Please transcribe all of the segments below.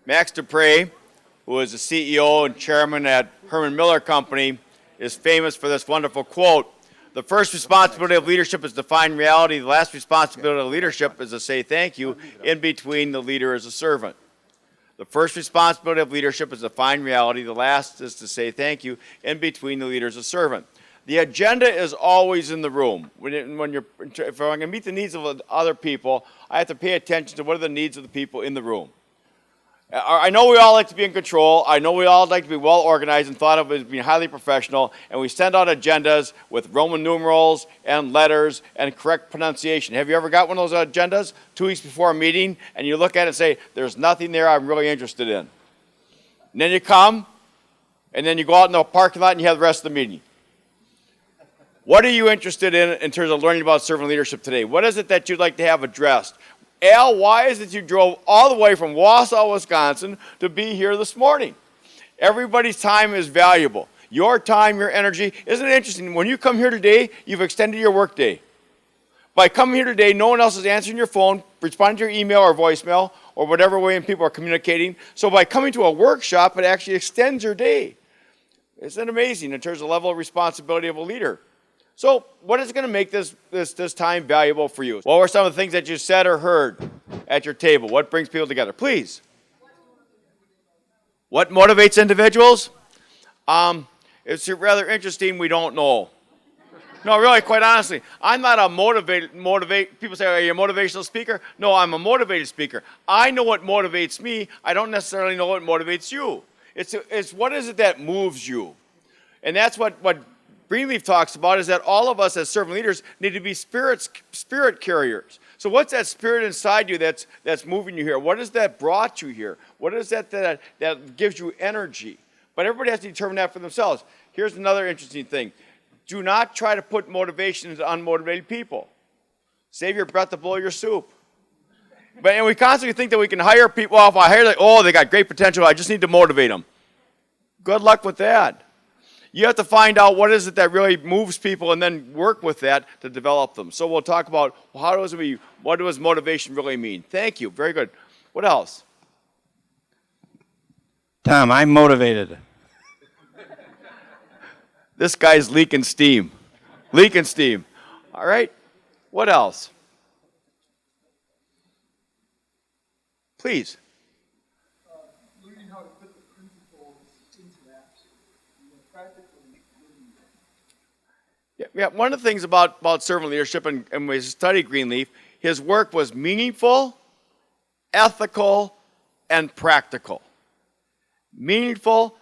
Max Dupre, who is the CEO and chairman at Herman Miller Company, is famous for this wonderful quote. The first responsibility of leadership is to find reality. The last responsibility of leadership is to say thank you. In between, the leader is a servant. The first responsibility of leadership is to find reality. The last is to say thank you. In between, the leader is a servant. The agenda is always in the room. If I'm going to meet the needs of other people, I have to pay attention to what are the needs of the people in the room. I know we all like to be in control. I know we all like to be well organized and thought of as being highly professional, and we send out agendas with Roman numerals and letters and correct pronunciation. Have you ever got one of those agendas 2 weeks before a meeting, and you look at it and say, there's nothing there I'm really interested in? And then you come, and then you go out in the parking lot and you have the rest of the meeting. What are you interested in terms of learning about servant leadership today? What is it that you'd like to have addressed? Al, why is it you drove all the way from Wausau, Wisconsin to be here this morning? Everybody's time is valuable. Your time, your energy. Isn't it interesting? When you come here today, you've extended your workday. By coming here today, no one else is answering your phone, responding to your email or voicemail, or whatever way people are communicating. So by coming to a workshop, it actually extends your day. Isn't it amazing in terms of the level of responsibility of a leader? So what is going to make this time valuable for you? What were some of the things that you said or heard at your table? What brings people together? Please. What motivates individuals? It's rather interesting. We don't know. No, really, quite honestly, I'm not a motivate. People say, are you a motivational speaker? No, I'm a motivated speaker. I know what motivates me. I don't necessarily know what motivates you. It's what is it that moves you? And that's what Greenleaf talks about, is that all of us as servant leaders need to be spirit carriers. So what's that spirit inside you that's moving you here? What is that brought you here? What is that gives you energy? But everybody has to determine that for themselves. Here's another interesting thing. Do not try to put motivation into unmotivated people. Save your breath to blow your soup. And we constantly think that we can hire people. Well, if I hire them, they got great potential, I just need to motivate them. Good luck with that. You have to find out what is it that really moves people and then work with that to develop them. So we'll talk about what does motivation really mean. Thank you. Very good. What else? Tom, I'm motivated. This guy's leaking steam. Leaking steam. All right. What else? Please. Learning how to put the principles into action. Practically. Yeah, one of the things about servant leadership, and when we study Greenleaf, his work was meaningful, ethical, and practical. Meaningful,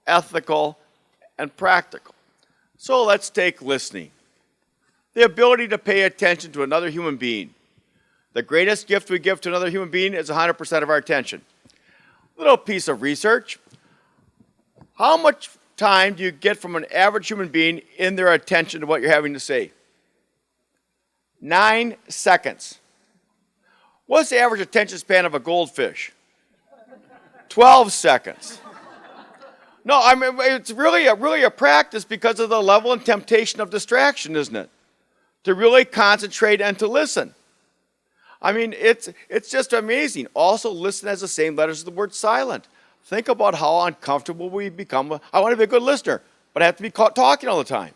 ethical, and practical. So let's take listening. The ability to pay attention to another human being. The greatest gift we give to another human being is 100% of our attention. Little piece of research. How much time do you get from an average human being in their attention to what you're having to say? 9 seconds. What's the average attention span of a goldfish? 12 seconds. No, I mean, it's really a practice because of the level and temptation of distraction, isn't it? To really concentrate and to listen. I mean, it's just amazing. Also, listen has the same letters as the word silent. Think about how uncomfortable we become. I want to be a good listener, but I have to be caught talking all the time.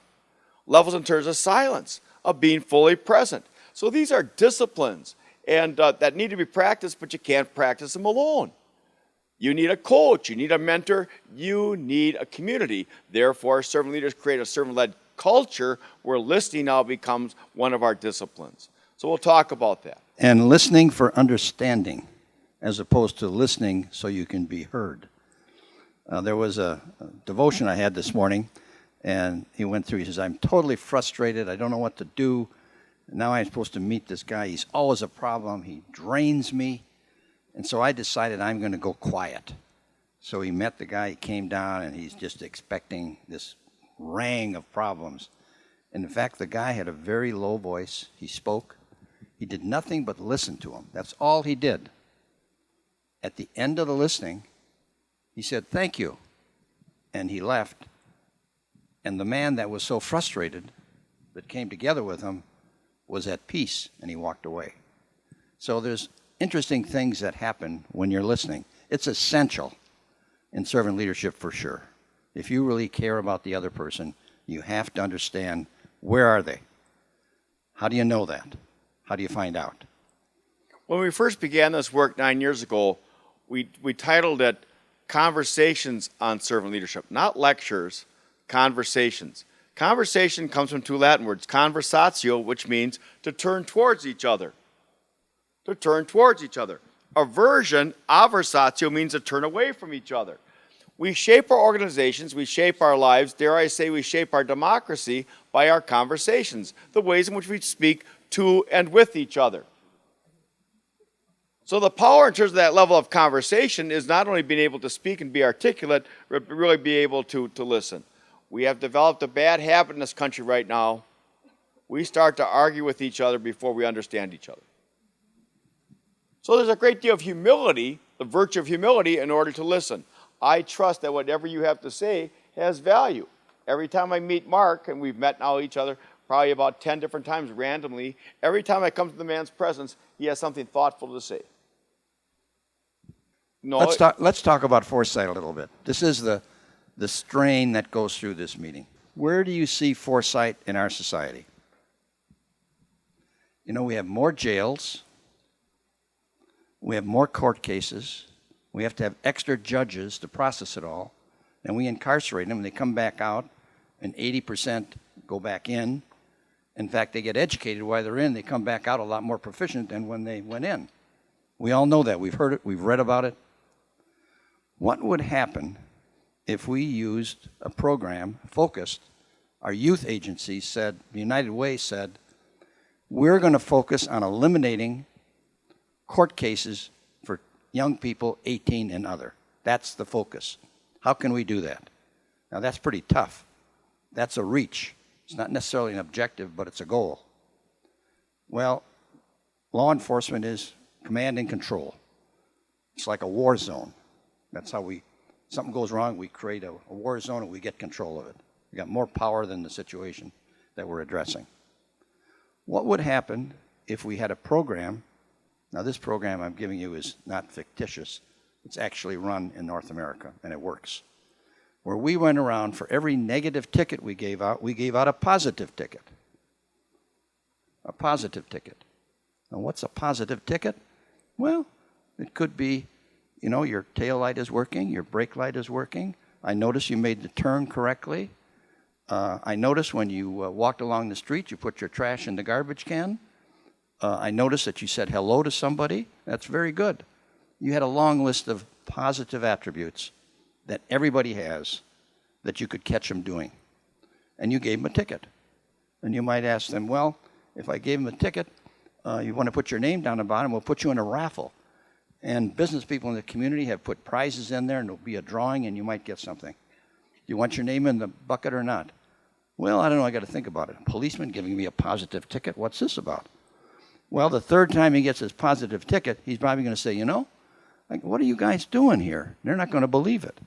Levels in terms of silence, of being fully present. So these are disciplines and that need to be practiced, but you can't practice them alone. You need a coach, you need a mentor, you need a community. Therefore, servant leaders create a servant-led culture where listening now becomes one of our disciplines. So we'll talk about that. And listening for understanding, as opposed to listening so you can be heard. There was a devotion I had this morning, and he went through, he says, I'm totally frustrated, I don't know what to do. Now I'm supposed to meet this guy, he's always a problem, he drains me. And so I decided I'm going to go quiet. So he met the guy, he came down, and he's just expecting this rang of problems. And in fact, the guy had a very low voice. He spoke. He did nothing but listen to him. That's all he did. At the end of the listening, he said, thank you. And he left. And the man that was so frustrated that came together with him was at peace, and he walked away. So there's interesting things that happen when you're listening. It's essential in servant leadership for sure. If you really care about the other person, you have to understand, where are they? How do you know that? How do you find out? When we first began this work 9 years ago, we titled it Conversations on Servant Leadership, not lectures, conversations. Conversation comes from two Latin words, conversatio, which means to turn towards each other. To turn towards each other. Aversion, aversatio, means to turn away from each other. We shape our organizations, we shape our lives, dare I say we shape our democracy by our conversations, the ways in which we speak to and with each other. So the power in terms of that level of conversation is not only being able to speak and be articulate, but really be able to listen. We have developed a bad habit in this country right now. We start to argue with each other before we understand each other. So there's a great deal of humility, the virtue of humility, in order to listen. I trust that whatever you have to say has value. Every time I meet Mark, and we've met now each other probably about 10 different times randomly, every time I come to the man's presence, he has something thoughtful to say. No, Let's talk about foresight a little bit. This is the strain that goes through this meeting. Where do you see foresight in our society? You know, we have more jails. We have more court cases. We have to have extra judges to process it all. And we incarcerate them, and they come back out, and 80% go back in. In fact, they get educated while they're in. They come back out a lot more proficient than when they went in. We all know that. We've heard it. We've read about it. What would happen if we used a program focused? Our youth agency said, the United Way said, we're going to focus on eliminating court cases for young people 18 and under. That's the focus. How can we do that? Now, that's pretty tough. That's a reach. It's not necessarily an objective, but it's a goal. Well, law enforcement is command and control. It's like a war zone. That's how something goes wrong, we create a war zone and we get control of it. We got more power than the situation that we're addressing. What would happen if we had a program? Now, this program I'm giving you is not fictitious. It's actually run in North America, and it works. Where we went around, for every negative ticket we gave out a positive ticket. A positive ticket. Now, what's a positive ticket? Well, it could be, you know, your tail light is working, your brake light is working. I noticed you made the turn correctly. I noticed when you walked along the street, you put your trash in the garbage can. I noticed that you said hello to somebody. That's very good. You had a long list of positive attributes that everybody has that you could catch them doing. And you gave them a ticket. And you might ask them, well, if I gave them a ticket, you want to put your name down the bottom, we'll put you in a raffle. And business people in the community have put prizes in there, and there'll be a drawing, and you might get something. Do you want your name in the bucket or not? Well, I don't know. I got to think about it. A policeman giving me a positive ticket. What's this about? Well, the third time he gets his positive ticket, he's probably going to say, you know, like, what are you guys doing here? They're not going to believe it.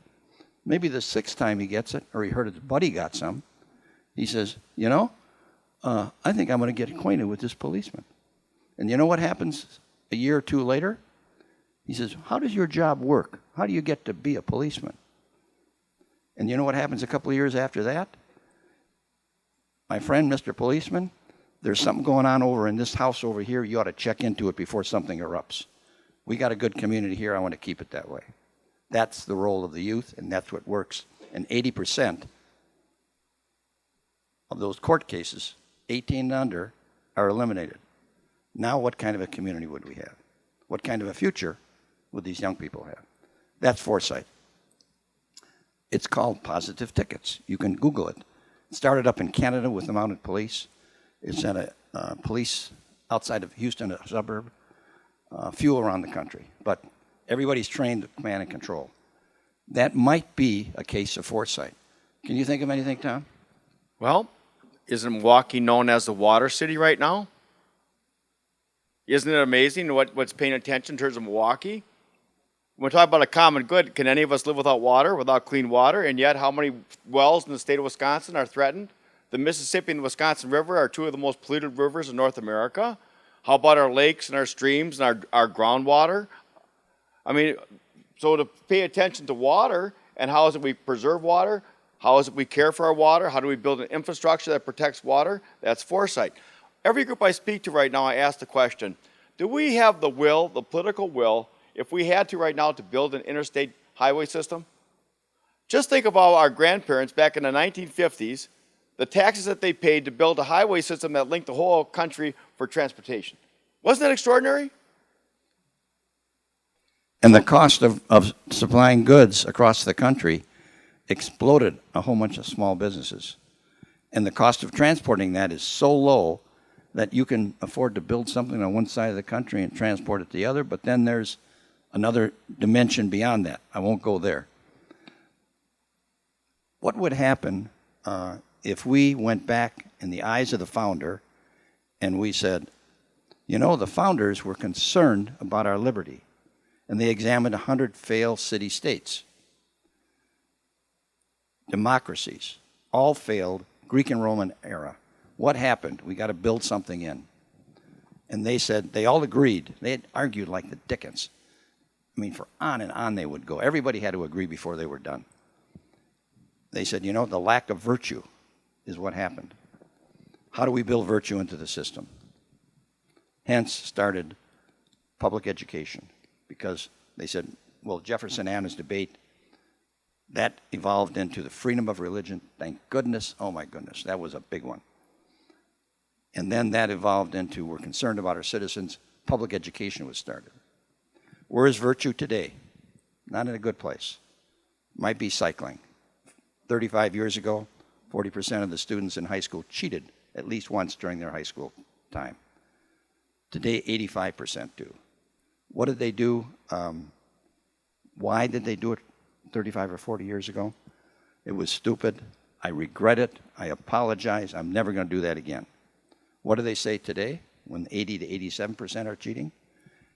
Maybe the sixth time he gets it, or he heard his buddy got some, he says, you know, I think I'm going to get acquainted with this policeman. And you know what happens a year or two later? He says, how does your job work? How do you get to be a policeman? And you know what happens a couple of years after that? My friend, Mr. Policeman, there's something going on over in this house over here. You ought to check into it before something erupts. We got a good community here. I want to keep it that way. That's the role of the youth, and that's what works. And 80% of those court cases, 18 and under, are eliminated. Now what kind of a community would we have? What kind of a future would these young people have? That's foresight. It's called positive tickets. You can Google it. It started up in Canada with the mounted police. It's at a police outside of Houston, a suburb. Few around the country. But everybody's trained to command and control. That might be a case of foresight. Can you think of anything, Tom? Well, isn't Milwaukee known as the water city right now? Isn't it amazing what's paying attention in terms of Milwaukee? When we talk about a common good, can any of us live without water, without clean water? And yet, how many wells in the state of Wisconsin are threatened? The Mississippi and the Wisconsin River are two of the most polluted rivers in North America. How about our lakes and our streams and our groundwater? I mean, So to pay attention to water and how is it we preserve water, how is it we care for our water, how do we build an infrastructure that protects water, that's foresight. Every group I speak to right now, I ask the question, do we have the will, the political will, if we had to right now, to build an interstate highway system? Just think about our grandparents back in the 1950s, the taxes that they paid to build a highway system that linked the whole country for transportation. Wasn't that extraordinary? And the cost of supplying goods across the country exploded a whole bunch of small businesses. And the cost of transporting that is so low that you can afford to build something on one side of the country and transport it to the other, but then there's another dimension beyond that. I won't go there. What would happen if we went back in the eyes of the founder and we said, you know, the founders were concerned about our liberty, and they examined 100 failed city-states, democracies, all failed, Greek and Roman era. What happened? We got to build something in. And they said, they all agreed. They had argued like the Dickens. I mean, for on and on they would go. Everybody had to agree before they were done. They said, you know, the lack of virtue is what happened. How do we build virtue into the system? Hence started public education, because they said, well, Jefferson-Adams debate, that evolved into the freedom of religion. Thank goodness. Oh, my goodness. That was a big one. And then that evolved into, we're concerned about our citizens. Public education was started. Where is virtue today? Not in a good place. Might be cycling. 35 years ago, 40% of the students in high school cheated at least once during their high school time. Today, 85% do. What did they do? Why did they do it 35 or 40 years ago? It was stupid. I regret it. I apologize. I'm never going to do that again. What do they say today when 80 to 87% are cheating?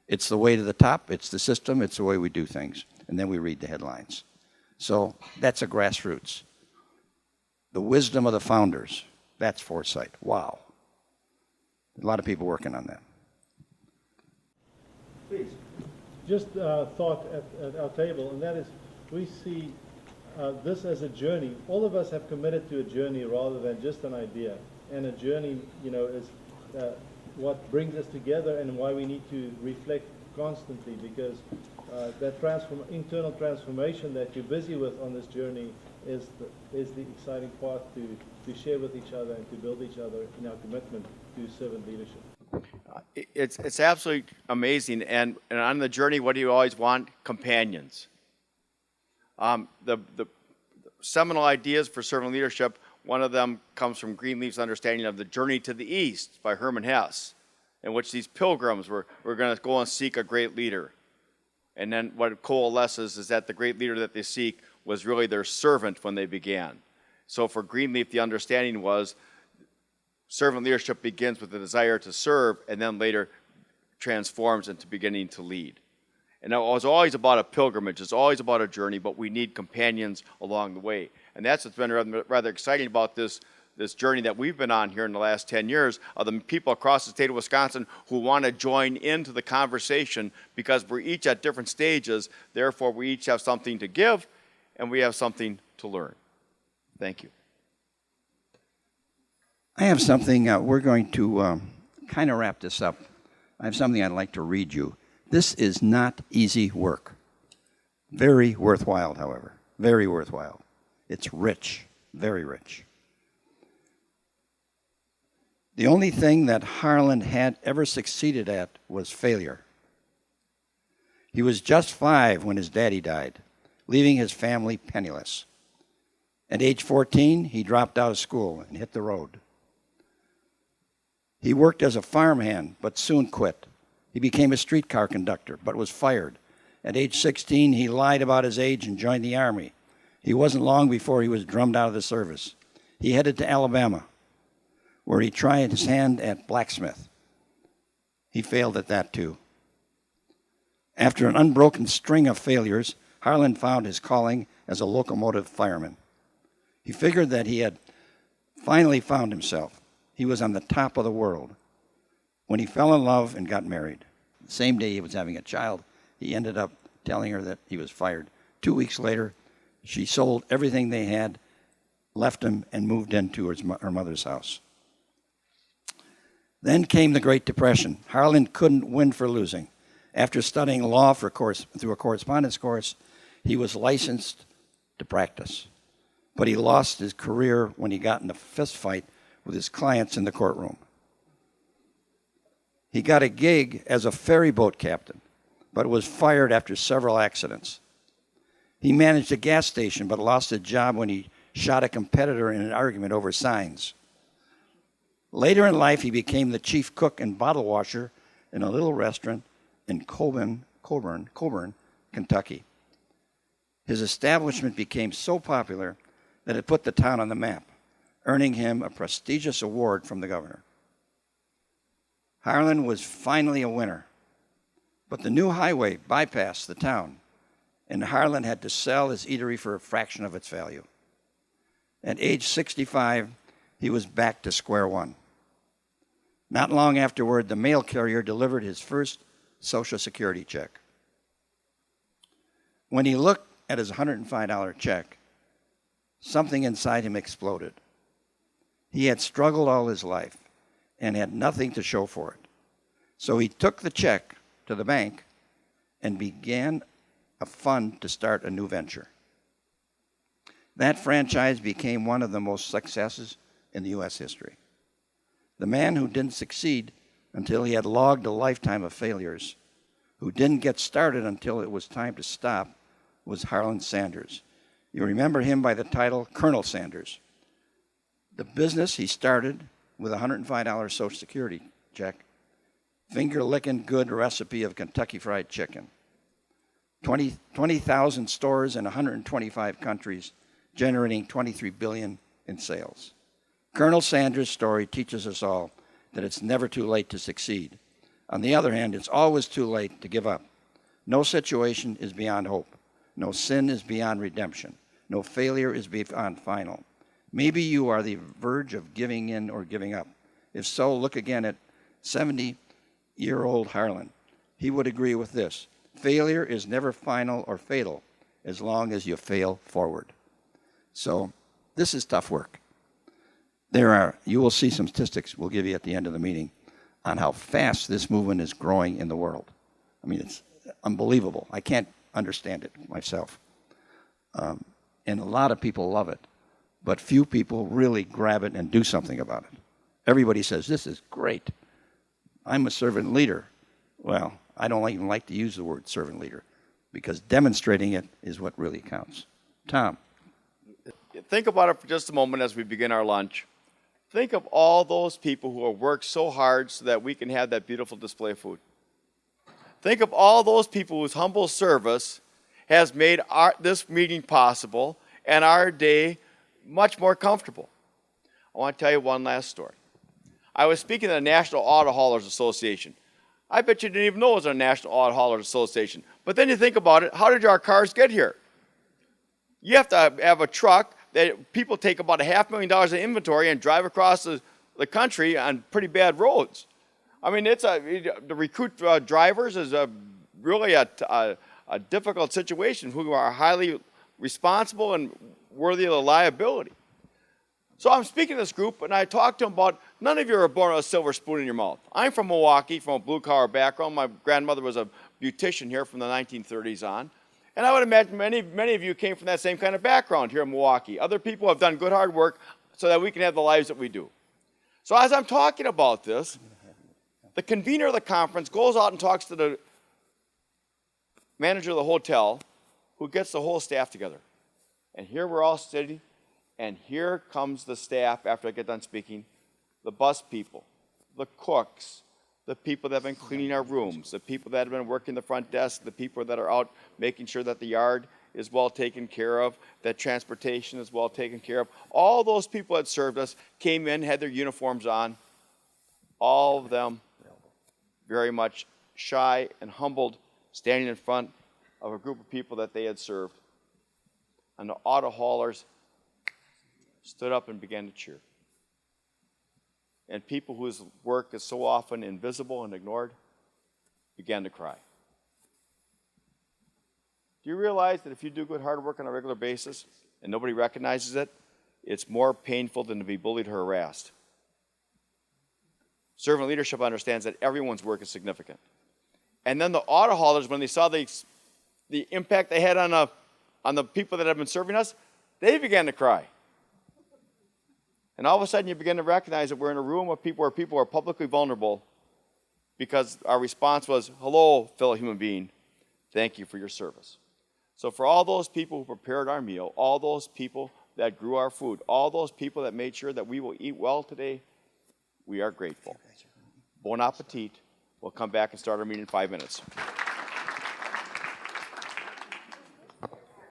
It's the way to the top. It's the system. It's the way we do things. And then we read the headlines. So that's a grassroots. The wisdom of the founders, that's foresight. Wow. A lot of people working on that. Please. Just a thought at our table, and that is, we see this as a journey. All of us have committed to a journey rather than just an idea. And a journey, you know, is what brings us together and why we need to reflect constantly, because that internal transformation that you're busy with on this journey is the exciting part to share with each other and to build each other in our commitment to servant leadership. It's absolutely amazing. And on the journey, what do you always want? Companions. The seminal ideas for servant leadership, one of them comes from Greenleaf's understanding of the journey to the east by Hermann Hesse, in which these pilgrims were going to go and seek a great leader. And then what coalesces is that the great leader that they seek was really their servant when they began. So for Greenleaf, the understanding was servant leadership begins with the desire to serve and then later transforms into beginning to lead. And it was always about a pilgrimage. It's always about a journey, but we need companions along the way. And that's what's been rather exciting about this journey that we've been on here in the last 10 years of the people across the state of Wisconsin who want to join into the conversation, because we're each at different stages. Therefore, we each have something to give and we have something to learn. Thank you. I have something, we're going to kind of wrap this up. I have something I'd like to read you. This is not easy work. Very worthwhile, however. Very worthwhile. It's rich, very rich. The only thing that Harlan had ever succeeded at was failure. He was just 5 when his daddy died, leaving his family penniless. At age 14, he dropped out of school and hit the road. He worked as a farmhand, but soon quit. He became a streetcar conductor, but was fired. At age 16, he lied about his age and joined the Army. He wasn't long before he was drummed out of the service. He headed to Alabama, where he tried his hand at blacksmith. He failed at that too. After an unbroken string of failures, Harlan found his calling as a locomotive fireman. He figured that he had finally found himself. He was on the top of the world when he fell in love and got married. The same day he was having a child, he ended up telling her that he was fired. 2 weeks later, she sold everything they had, left him, and moved into her mother's house. Then came the Great Depression. Harlan couldn't win for losing. After studying law through a correspondence course, he was licensed to practice. But he lost his career when he got in a fist fight with his clients in the courtroom. He got a gig as a ferry boat captain, but was fired after several accidents. He managed a gas station, but lost his job when he shot a competitor in an argument over signs. Later in life, he became the chief cook and bottle washer in a little restaurant in Coburn, Kentucky. His establishment became so popular that it put the town on the map, earning him a prestigious award from the governor. Harlan was finally a winner, but the new highway bypassed the town, and Harlan had to sell his eatery for a fraction of its value. At age 65, he was back to square one. Not long afterward, the mail carrier delivered his first Social Security check. When he looked at his $105 check, something inside him exploded. He had struggled all his life and had nothing to show for it. So he took the check to the bank and began a fund to start a new venture. That franchise became one of the most successes in the U.S. history. The man who didn't succeed until he had logged a lifetime of failures, who didn't get started until it was time to stop, was Harlan Sanders. You remember him by the title Colonel Sanders. The business he started with a $105 Social Security check, finger-licking good recipe of Kentucky Fried Chicken. 20,000 stores in 125 countries, generating $23 billion in sales. Colonel Sanders' story teaches us all that it's never too late to succeed. On the other hand, it's always too late to give up. No situation is beyond hope. No sin is beyond redemption. No failure is beyond final. Maybe you are the verge of giving in or giving up. If so, look again at 70-year-old Harlan. He would agree with this. Failure is never final or fatal as long as you fail forward. So this is tough work. You will see some statistics we'll give you at the end of the meeting on how fast this movement is growing in the world. I mean, it's unbelievable. I can't understand it myself. And a lot of people love it, but few people really grab it and do something about it. Everybody says, this is great. I'm a servant leader. Well, I don't even like to use the word servant leader because demonstrating it is what really counts. Tom. Think about it for just a moment as we begin our lunch. Think of all those people who have worked so hard so that we can have that beautiful display of food. Think of all those people whose humble service has made this meeting possible and our day much more comfortable. I want to tell you one last story. I was speaking at the National Auto Haulers Association. I bet you didn't even know it was a National Auto Haulers Association. But then you think about it, how did our cars get here? You have to have a truck that people take about $500,000 in inventory and drive across the country on pretty bad roads. I mean, to recruit drivers is really a difficult situation who are highly responsible and worthy of the liability. So I'm speaking to this group, and I talked to them about, none of you are born with a silver spoon in your mouth. I'm from Milwaukee, from a blue-collar background. My grandmother was a beautician here from the 1930s on. And I would imagine many of you came from that same kind of background here in Milwaukee. Other people have done good, hard work so that we can have the lives that we do. So as I'm talking about this, the convener of the conference goes out and talks to the manager of the hotel, who gets the whole staff together. And here we're all sitting, and here comes the staff after I get done speaking, the bus people, the cooks, the people that have been cleaning our rooms, the people that have been working the front desk, the people that are out making sure that the yard is well taken care of, that transportation is well taken care of. All those people that served us came in, had their uniforms on, all of them very much shy and humbled, standing in front of a group of people that they had served. And the auto haulers stood up and began to cheer. And people whose work is so often invisible and ignored began to cry. Do you realize that if you do good hard work on a regular basis and nobody recognizes it, it's more painful than to be bullied or harassed? Servant leadership understands that everyone's work is significant. And then the audit haulers, when they saw the impact they had on the people that have been serving us, they began to cry. And all of a sudden you begin to recognize that we're in a room of people where people are publicly vulnerable because our response was, hello, fellow human being, thank you for your service. So for all those people who prepared our meal, all those people that grew our food, all those people that made sure that we will eat well today, we are grateful. Bon appetit. We'll come back and start our meeting in 5 minutes.